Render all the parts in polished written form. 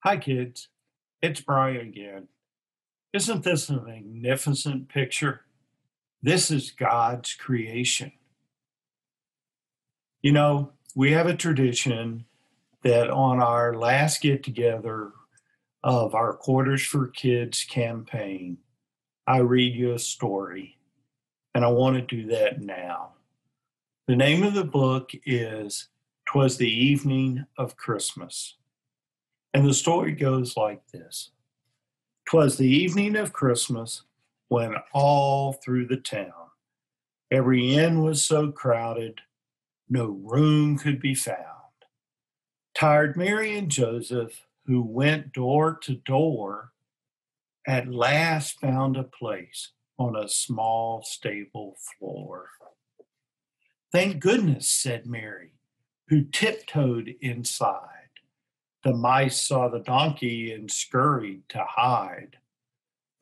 Hi, kids. It's Brian again. Isn't this a magnificent picture? This is God's creation. You know, we have a tradition that on our last get together of our Quarters for Kids campaign, I read you a story, and I want to do that now. The name of the book is "'Twas the Evening of Christmas." And the story goes like this. 'Twas the evening of Christmas when all through the town every inn was so crowded no room could be found. Tired Mary and Joseph, who went door to door, at last found a place on a small stable floor. Thank goodness, said Mary, who tiptoed inside. The mice saw the donkey and scurried to hide.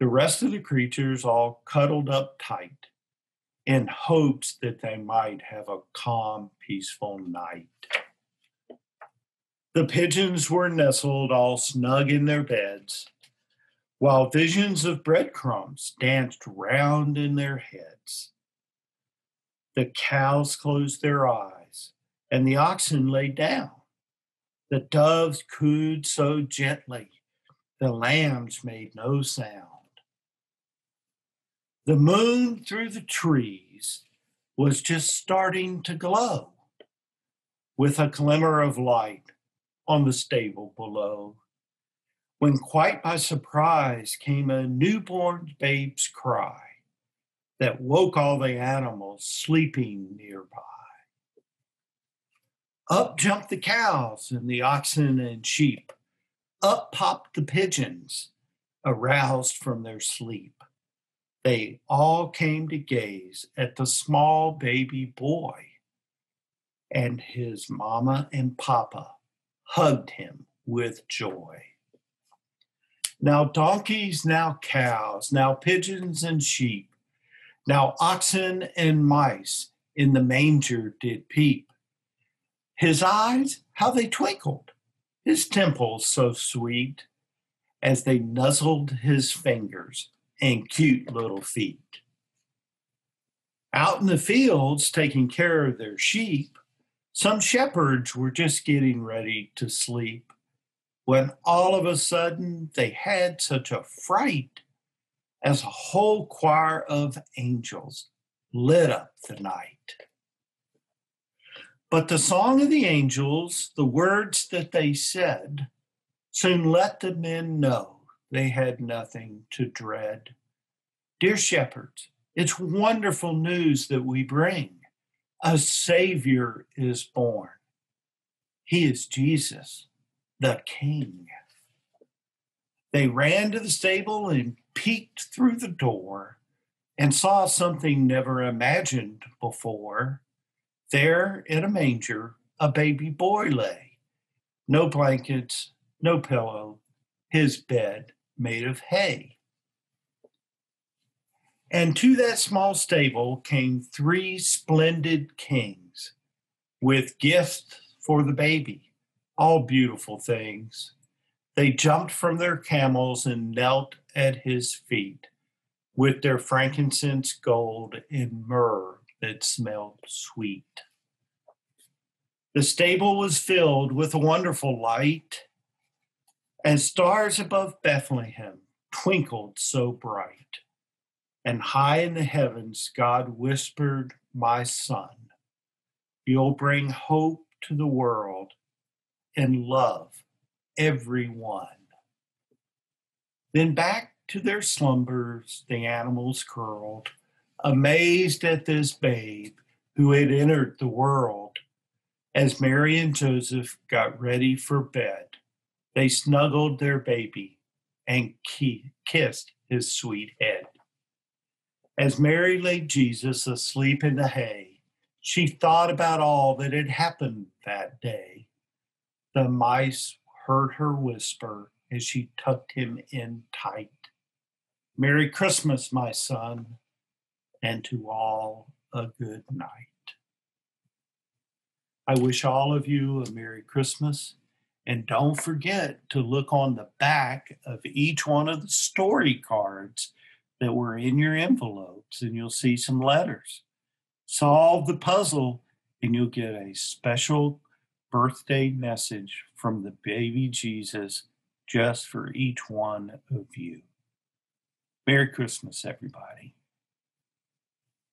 The rest of the creatures all cuddled up tight in hopes that they might have a calm, peaceful night. The pigeons were nestled all snug in their beds, while visions of breadcrumbs danced round in their heads. The cows closed their eyes, and the oxen lay down. The doves cooed so gently, the lambs made no sound. The moon through the trees was just starting to glow with a glimmer of light on the stable below, when quite by surprise came a newborn babe's cry that woke all the animals sleeping nearby. Up jumped the cows and the oxen and sheep. Up popped the pigeons, aroused from their sleep. They all came to gaze at the small baby boy, and his mama and papa hugged him with joy. Now donkeys, now cows, now pigeons and sheep, now oxen and mice in the manger did peep. His eyes, how they twinkled, his temples so sweet, as they nuzzled his fingers and cute little feet. Out in the fields, taking care of their sheep, some shepherds were just getting ready to sleep, when all of a sudden they had such a fright as a whole choir of angels lit up the night. But the song of the angels, the words that they said, soon let the men know they had nothing to dread. Dear shepherds, it's wonderful news that we bring. A Savior is born. He is Jesus, the King. They ran to the stable and peeked through the door and saw something never imagined before. There in a manger, a baby boy lay. No blankets, no pillow, his bed made of hay. And to that small stable came 3 splendid kings with gifts for the baby, all beautiful things. They jumped from their camels and knelt at his feet with their frankincense, gold, and myrrh that smelled sweet. The stable was filled with a wonderful light, and stars above Bethlehem twinkled so bright. And high in the heavens, God whispered, my son, you'll bring hope to the world and love everyone. Then back to their slumbers the animals curled, amazed at this babe who had entered the world. As Mary and Joseph got ready for bed, they snuggled their baby and kissed his sweet head. As Mary laid Jesus asleep in the hay, she thought about all that had happened that day. The mice heard her whisper as she tucked him in tight. Merry Christmas, my son, and to all a good night. I wish all of you a Merry Christmas And don't forget to look on the back of each one of the story cards that were in your envelopes, and you'll see some letters. Solve the puzzle, and you'll get a special birthday message from the baby Jesus just for each one of you. Merry Christmas, everybody.